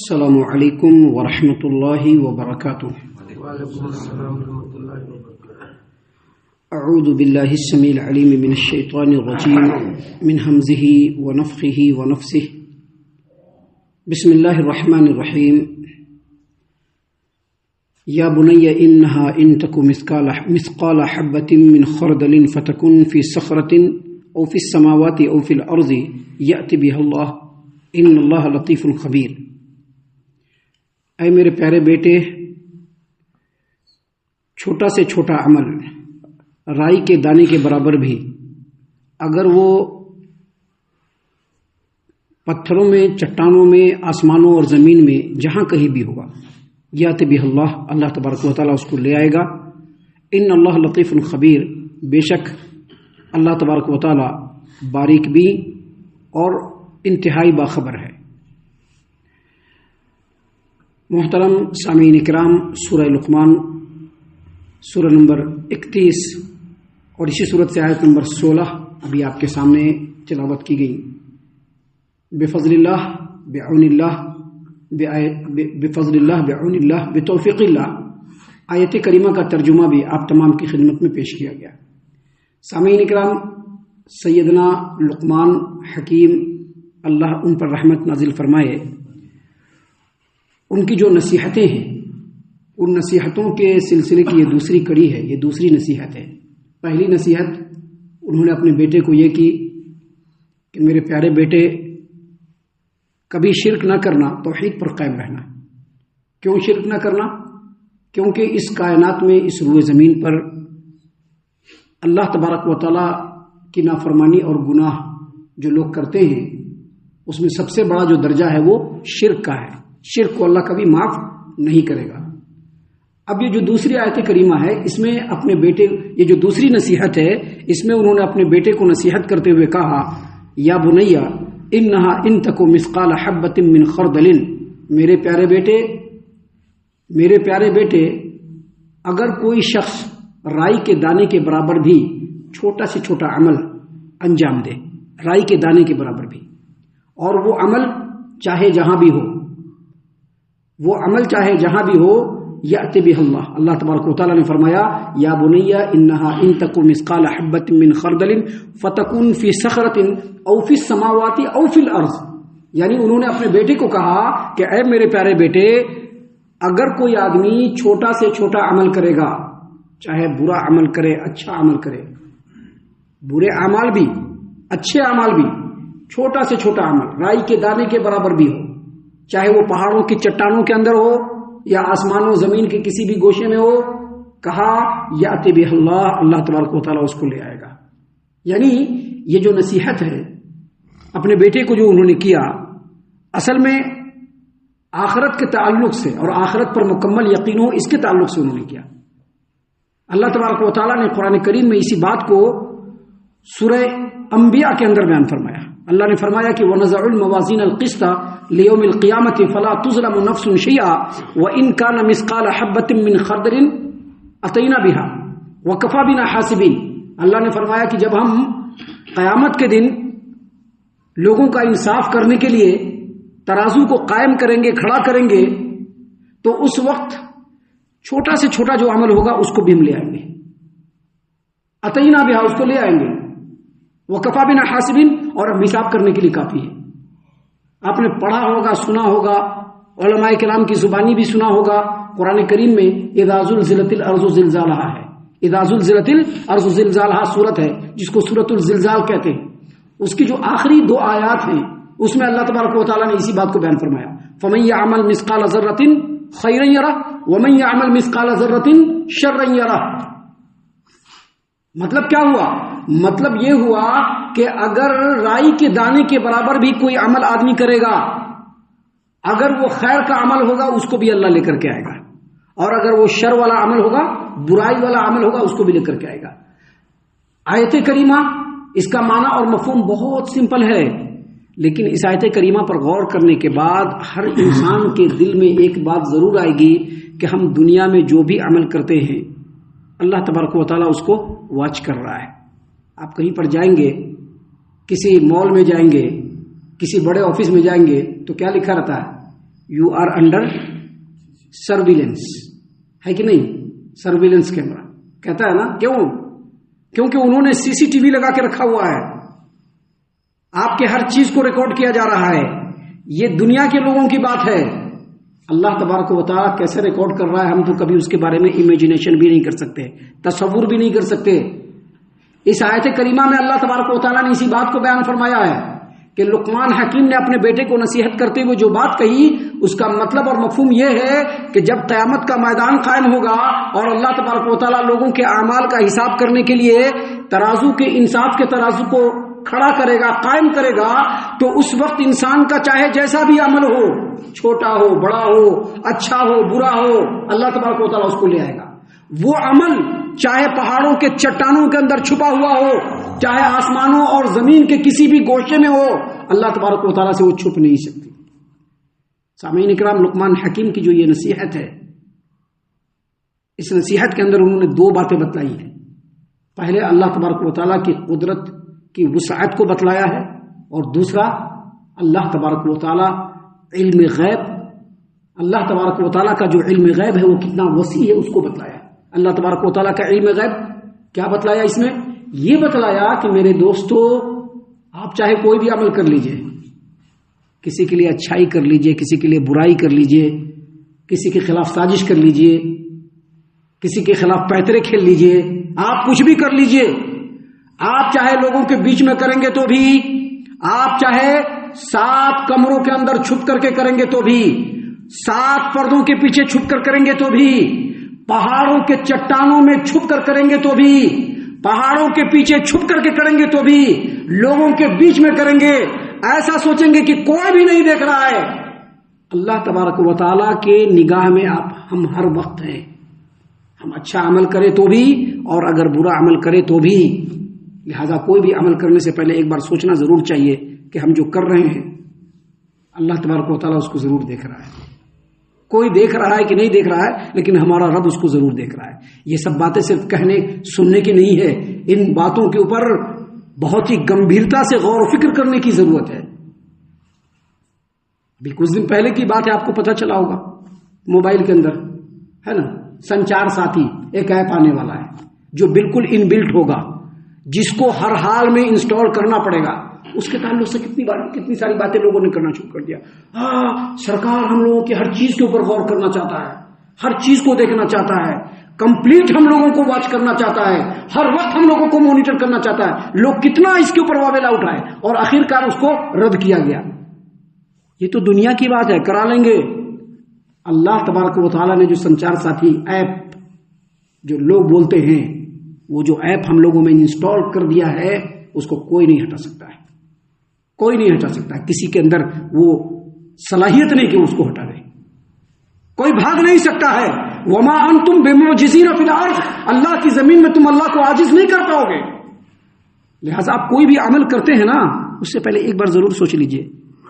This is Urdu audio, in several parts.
السلام علیکم ورحمۃ اللہ وبرکاتہ۔ وعلیکم السلام ورحمۃ اللہ وبرکاتہ۔ اعوذ باللہ السمیع العلیم من الشیطان الرجیم من ھمزہ ونفخہ ونفثہ۔ بسم اللہ الرحمن الرحیم۔ یا بنی انہا ان تک مثقال حبۃ من خردل فتکن فی صخرۃ او فی السماوات او فی الارض یأتی بہا اللہ ان اللہ لطیف خبیر۔ اے میرے پیارے بیٹے، چھوٹا سے چھوٹا عمل رائی کے دانے کے برابر بھی اگر وہ پتھروں میں، چٹانوں میں، آسمانوں اور زمین میں جہاں کہیں بھی ہوگا، یأتی بہ اللہ، اللہ تبارک و تعالیٰ اس کو لے آئے گا۔ ان اللہ لطیف خبیر، بے شک اللہ تبارک و تعالیٰ باریک بھی اور انتہائی باخبر ہے۔ محترم سامعین اکرام، سورہ لقمان سورہ نمبر 31 اور اسی صورت سے آیت نمبر 16 ابھی آپ کے سامنے تلاوت کی گئی۔ بفضل اللہ، بعون اللہ، بفضل اللہ، بعون اللہ، بتوفیق اللہ، آیت کریمہ کا ترجمہ بھی آپ تمام کی خدمت میں پیش کیا گیا۔ سامعین اکرام، سیدنا لقمان حکیم، اللہ ان پر رحمت نازل فرمائے، ان کی جو نصیحتیں ہیں، ان نصیحتوں کے سلسلے کی یہ دوسری کڑی ہے، یہ دوسری نصیحت ہے۔ پہلی نصیحت انہوں نے اپنے بیٹے کو یہ کی کہ میرے پیارے بیٹے، کبھی شرک نہ کرنا، توحید پر قائم رہنا۔ کیوں شرک نہ کرنا؟ کیونکہ اس کائنات میں، اس روئے زمین پر اللہ تبارک و تعالیٰ کی نافرمانی اور گناہ جو لوگ کرتے ہیں، اس میں سب سے بڑا جو درجہ ہے وہ شرک کا ہے۔ شرک کو اللہ کبھی معاف نہیں کرے گا۔ اب یہ جو دوسری آیت کریمہ ہے، اس میں اپنے بیٹے، یہ جو دوسری نصیحت ہے، اس میں انہوں نے اپنے بیٹے کو نصیحت کرتے ہوئے کہا، یا بنیا انہا ان تک مثقال حبۃ من خردل، میرے پیارے بیٹے، میرے پیارے بیٹے، اگر کوئی شخص رائی کے دانے کے برابر بھی چھوٹا سے چھوٹا عمل انجام دے، رائی کے دانے کے برابر بھی، اور وہ عمل چاہے جہاں بھی ہو، وہ عمل چاہے جہاں بھی ہو، یأتی بہ اللہ، اللہ تبارک و تعالیٰ نے فرمایا، یا بنی انہا ان تک مثقال حبۃ من خردل فتکن فی صخرۃ او فی السماوات او فی الارض۔ یعنی انہوں نے اپنے بیٹے کو کہا کہ اے میرے پیارے بیٹے، اگر کوئی آدمی چھوٹا سے چھوٹا عمل کرے گا، چاہے برا عمل کرے، اچھا عمل کرے، برے اعمال بھی، اچھے اعمال بھی، چھوٹا سے چھوٹا عمل رائی کے دانے کے برابر بھی ہو، چاہے وہ پہاڑوں کی چٹانوں کے اندر ہو یا آسمانوں زمین کے کسی بھی گوشے میں ہو، کہا یأتی بہ اللہ، اللہ تبارک و تعالیٰ اس کو لے آئے گا۔ یعنی یہ جو نصیحت ہے اپنے بیٹے کو جو انہوں نے کیا، اصل میں آخرت کے تعلق سے اور آخرت پر مکمل یقین ہو، اس کے تعلق سے انہوں نے کیا۔ اللہ تبارک و تعالیٰ نے قرآن کریم میں اسی بات کو سورہ انبیاء کے اندر بیان فرمایا۔ اللہ نے فرمایا کہ وَنَزَعُ الْمَوَازِينَ الْقِسْطَ لِيَوْمِ الْقِيَامَةِ فَلَا تُظْلَمُ نَفْسٌ شَيْئًا وَإِنْ كَانَ مِثْقَالَ حَبَّةٍ مِّنْ خَرْدَلٍ أَتَيْنَا بِهَا وَكَفَىٰ بِنَا حَاسِبِينَ۔ اللہ نے فرمایا کہ جب ہم قیامت کے دن لوگوں کا انصاف کرنے کے لیے ترازو کو قائم کریں گے، کھڑا کریں گے، تو اس وقت چھوٹا سے چھوٹا جو عمل ہوگا اس کو بھی ہم لے آئیں گے، أَتَيْنَا بِهَا، اس کو لے آئیں گے، وَكَفَىٰ بِنَا حَاسِبِينَ، اور اب حساب کرنے کے لیے کافی ہے۔ آپ نے پڑھا ہوگا، سنا ہوگا، علماء کرام کی زبانی بھی سنا ہوگا، قرآن کریم میں اذا زلزلت الارض زلزالہا ہے، اذا زلزلت الارض زلزالہا سورت ہے جس کو سورۃ الزلزال کہتے ہیں۔ اس کی جو آخری دو آیات ہیں اس میں اللہ تبارک و تعالیٰ نے اسی بات کو بیان فرمایا، فَمَن يَعْمَلْ مِثْقَالَ ذَرَّةٍ خَيْرًا يَرَهُ وَمَن يَعْمَلْ مِثْقَالَ ذَرَّةٍ شَرًّا يَرَهُ۔ مطلب کیا ہوا؟ مطلب یہ ہوا کہ اگر رائی کے دانے کے برابر بھی کوئی عمل آدمی کرے گا، اگر وہ خیر کا عمل ہوگا اس کو بھی اللہ لے کر کے آئے گا، اور اگر وہ شر والا عمل ہوگا، برائی والا عمل ہوگا، اس کو بھی لے کر کے آئے گا۔ آیت کریمہ، اس کا معنی اور مفہوم بہت سمپل ہے، لیکن اس آیت کریمہ پر غور کرنے کے بعد ہر انسان کے دل میں ایک بات ضرور آئے گی کہ ہم دنیا میں جو بھی عمل کرتے ہیں، اللہ تبارک و تعالیٰ اس کو واچ کر رہا ہے۔ آپ کہیں پر جائیں گے، کسی مال میں جائیں گے، کسی بڑے آفس میں جائیں گے تو کیا لکھا رہتا ہے؟ یو آر انڈر سرویلنس، ہے کہ نہیں؟ سرویلنس کیمرہ کہتا ہے نا، کیونکہ انہوں نے سی سی ٹی وی لگا کے رکھا ہوا ہے، آپ کے ہر چیز کو ریکارڈ کیا جا رہا ہے. یہ دنیا کے لوگوں کی بات ہے. اللہ تبارک و تعالیٰ کیسے ریکارڈ کر رہا ہے ہم تو کبھی اس کے بارے میں امیجنیشن بھی نہیں کر سکتے، تصور بھی نہیں کر سکتے. اس آیت کریمہ میں اللہ تبارک و تعالیٰ نے اسی بات کو بیان فرمایا ہے کہ لقمان حکیم نے اپنے بیٹے کو نصیحت کرتے ہوئے جو بات کہی، اس کا مطلب اور مفہوم یہ ہے کہ جب قیامت کا میدان قائم ہوگا اور اللہ تبارک و تعالیٰ لوگوں کے اعمال کا حساب کرنے کے لیے ترازو کے انصاف کے ترازو کو کھڑا کرے گا، قائم کرے گا، تو اس وقت انسان کا چاہے جیسا بھی عمل ہو، چھوٹا ہو بڑا ہو، اچھا ہو برا ہو، اللہ تبارک و تعالیٰ اس کو لے آئے گا. وہ عمل چاہے پہاڑوں کے چٹانوں کے اندر چھپا ہوا ہو، چاہے آسمانوں اور زمین کے کسی بھی گوشے میں ہو، اللہ تبارک و تعالیٰ سے وہ چھپ نہیں سکتی. سامعین اکرام، لقمان حکیم کی جو یہ نصیحت ہے، اس نصیحت کے اندر انہوں نے دو باتیں بتلائی ہیں. پہلے اللہ تبارک و تعالیٰ کی قدرت کی وسعت کو بتلایا ہے، اور دوسرا اللہ تبارک و تعالیٰ علم غیب، اللہ تبارک و تعالیٰ کا جو علم غیب ہے وہ کتنا وسیع ہے اس کو بتلایا. اللہ تبارک و تعالیٰ کا علم غیب کیا بتلایا؟ اس میں یہ بتلایا کہ میرے دوستو، آپ چاہے کوئی بھی عمل کر لیجئے، کسی کے لیے اچھائی کر لیجئے، کسی کے لیے برائی کر لیجئے، کسی کے خلاف سازش کر لیجئے، کسی کے خلاف پیترے کھیل لیجئے، آپ کچھ بھی کر لیجئے. آپ چاہے لوگوں کے بیچ میں کریں گے تو بھی، آپ چاہے 7 کمروں کے اندر چھپ کر کے کریں گے تو بھی، 7 پردوں کے پیچھے چھپ کر کریں گے تو بھی، پہاڑوں کے چٹانوں میں چھپ کر کریں گے تو بھی، پہاڑوں کے پیچھے چھپ کر کے کریں گے تو بھی، لوگوں کے بیچ میں کریں گے، ایسا سوچیں گے کہ کوئی بھی نہیں دیکھ رہا ہے. اللہ تبارک و تعالیٰ کے نگاہ میں ہم ہر وقت ہیں. ہم اچھا عمل کریں تو بھی اور اگر برا عمل کریں تو بھی. لہذا کوئی بھی عمل کرنے سے پہلے ایک بار سوچنا ضرور چاہیے کہ ہم جو کر رہے ہیں اللہ تبارک و تعالیٰ اس کو ضرور دیکھ رہا ہے. کوئی دیکھ رہا ہے کہ نہیں دیکھ رہا ہے، لیکن ہمارا رب اس کو ضرور دیکھ رہا ہے. یہ سب باتیں صرف کہنے سننے کی نہیں ہے، ان باتوں کے اوپر بہت ہی گمبھیرتا سے غور و فکر کرنے کی ضرورت ہے. ابھی کچھ دن پہلے کی بات ہے، آپ کو پتہ چلا ہوگا موبائل کے اندر ہے نا، سنچار ساتھی ایک ایپ آنے والا ہے جو بالکل ان بلٹ ہوگا، جس کو ہر حال میں انسٹال کرنا پڑے گا. اس کے تعلق سے کتنی ساری باتیں لوگوں نے کرنا شروع کر دیا. سرکار ہم لوگوں کی ہر چیز کے اوپر غور کرنا چاہتا ہے، ہر چیز کو دیکھنا چاہتا ہے، کمپلیٹ ہم لوگوں کو واچ کرنا چاہتا ہے، ہر وقت ہم لوگوں کو مانیٹر کرنا چاہتا ہے. لوگ کتنا اس کے اوپر واویلا اٹھائے اور آخرکار اس کو رد کیا گیا. یہ تو دنیا کی بات ہے، کرا لیں گے. اللہ تبارک و تعالیٰ نے جو سنچار ساتھی ایپ جو لوگ بولتے ہیں، وہ جو ایپ ہم لوگوں میں انسٹال کر دیا ہے، اس کو کوئی نہیں ہٹا سکتا ہے، کوئی نہیں ہٹا سکتا ہے. کسی کے اندر وہ صلاحیت نہیں کہ اس کو ہٹا دے، کوئی بھاگ نہیں سکتا ہے. وما انتم بمعجزین فی الارض، اللہ کی زمین میں تم اللہ کو عاجز نہیں کر پاؤ گے. لہذا آپ کوئی بھی عمل کرتے ہیں نا، اس سے پہلے ایک بار ضرور سوچ لیجئے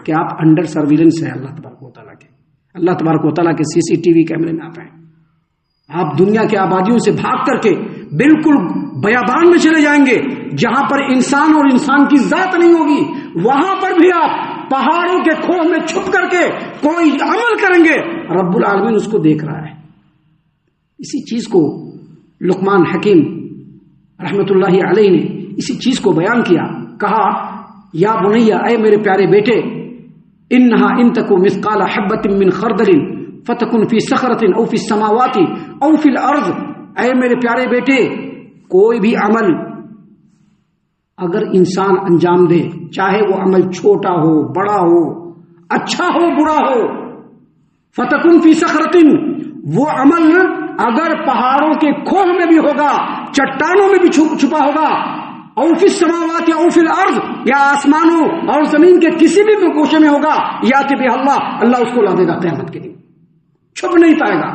کہ آپ انڈر سرویلنس ہے اللہ تبارک و تعالیٰ کے. اللہ تبارک و تعالیٰ کے سی سی ٹی وی کیمرے میں آپ ہیں. آپ دنیا کے آبادیوں سے بھاگ کر کے بالکل بیابان میں چلے جائیں گے جہاں پر انسان اور انسان کی ذات نہیں ہوگی. وہاں پر بھی آپ پہاڑوں کے کھوہ میں چھپ کر کے کوئی عمل کریں گے، رب العالمین اس کو دیکھ رہا ہے. اسی چیز کو لقمان حکیم رحمت اللہ علیہ نے اسی چیز کو بیان کیا. کہا یا بنیا، اے میرے پیارے بیٹے، انہا ان تکو مثقال حبۃ من خردل فتکن فی صخرۃ او فی السماوات او فی الارض. اے میرے پیارے بیٹے، کوئی بھی عمل اگر انسان انجام دے، چاہے وہ عمل چھوٹا ہو بڑا ہو، اچھا ہو برا ہو، فتکن فی صخرۃ، وہ عمل اگر پہاڑوں کے کھوہ میں بھی ہوگا، چٹانوں میں بھی چھپا ہوگا، او فی السماوات یا او فی الارض، یا آسمانوں اور زمین کے کسی بھی گوشے میں ہوگا، یاتی بہ اللہ اس کو لا دے گا قیامت کے دن، چھپ نہیں پائے گا.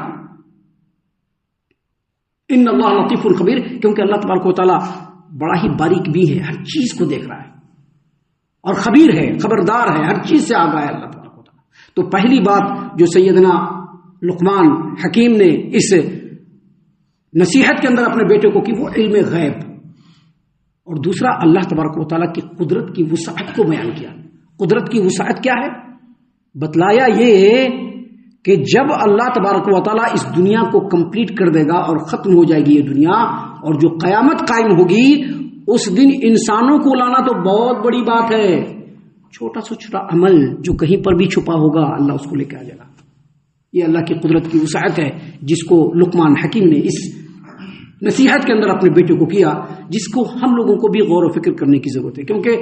ان اللہ لطیف خبیر، کیونکہ اللہ تبارک و تعالیٰ بڑا ہی باریک بھی ہے، ہر چیز کو دیکھ رہا ہے اور خبیر ہے، خبردار ہے، ہر چیز سے آگاہ ہے اللہ تبارک و تعالیٰ. تو پہلی بات جو سیدنا لقمان حکیم نے اس نصیحت کے اندر اپنے بیٹے کو کی، وہ علم غیب، اور دوسرا اللہ تبارک و تعالیٰ کی قدرت کی وسعت کو بیان کیا. قدرت کی وسعت کیا ہے؟ بتلایا یہ کہ جب اللہ تبارک و تعالیٰ اس دنیا کو کمپلیٹ کر دے گا اور ختم ہو جائے گی یہ دنیا، اور جو قیامت قائم ہوگی اس دن انسانوں کو لانا تو بہت بڑی بات ہے. چھوٹا سا چھوٹا عمل جو کہیں پر بھی چھپا ہوگا اللہ اس کو لے کے آ جائے گا. یہ اللہ کی قدرت کی وسعت ہے جس کو لقمان حکیم نے اس نصیحت کے اندر اپنے بیٹے کو کیا، جس کو ہم لوگوں کو بھی غور و فکر کرنے کی ضرورت ہے. کیونکہ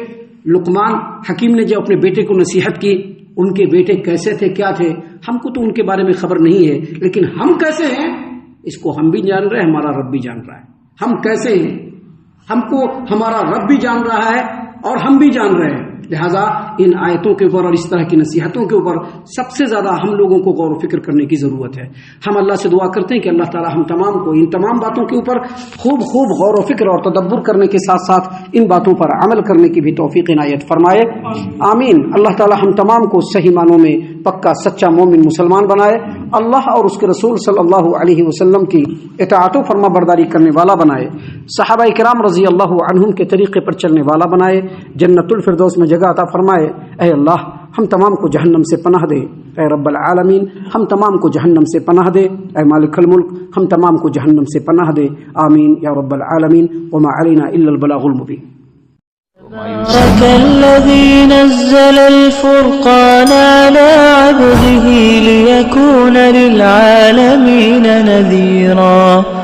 لقمان حکیم نے جب اپنے بیٹے کو نصیحت کی، ان کے بیٹے کیسے تھے، کیا تھے، ہم کو تو ان کے بارے میں خبر نہیں ہے، لیکن ہم کیسے ہیں اس کو ہم بھی جان رہے ہیں، ہمارا رب بھی جان رہا ہے. ہم کیسے ہیں ہم کو ہمارا رب بھی جان رہا ہے اور ہم بھی جان رہے ہیں. لہذا ان آیتوں کے اوپر اور اس طرح کی نصیحتوں کے اوپر سب سے زیادہ ہم لوگوں کو غور و فکر کرنے کی ضرورت ہے. ہم اللہ سے دعا کرتے ہیں کہ اللہ تعالی ہم تمام کو ان تمام باتوں کے اوپر خوب غور و فکر اور تدبر کرنے کے ساتھ ساتھ ان باتوں پر عمل کرنے کی بھی توفیق عنایت فرمائے. آمین. اللہ تعالی ہم تمام کو صحیح معنوں میں پکا سچا مومن مسلمان بنائے. اللہ اور اس کے رسول صلی اللہ علیہ وسلم کی اطاعت و فرما برداری کرنے والا بنائے. صحابہ کرام رضی اللہ عنہم کے طریقے پر چلنے والا بنائے. جنت الفردوس میں جگہ عطا فرمائے. اے اللہ ہم تمام کو جہنم سے پناہ دے. اے رب العالمین ہم تمام کو جہنم سے پناہ دے. اے مالک الملک ہم تمام کو جہنم سے پناہ دے. آمین یا رب العالمین. وما علینا الا البلاغ المبین. تبارك الذي نزل الفرقان على عبده ليكون للعالمين نذيرا.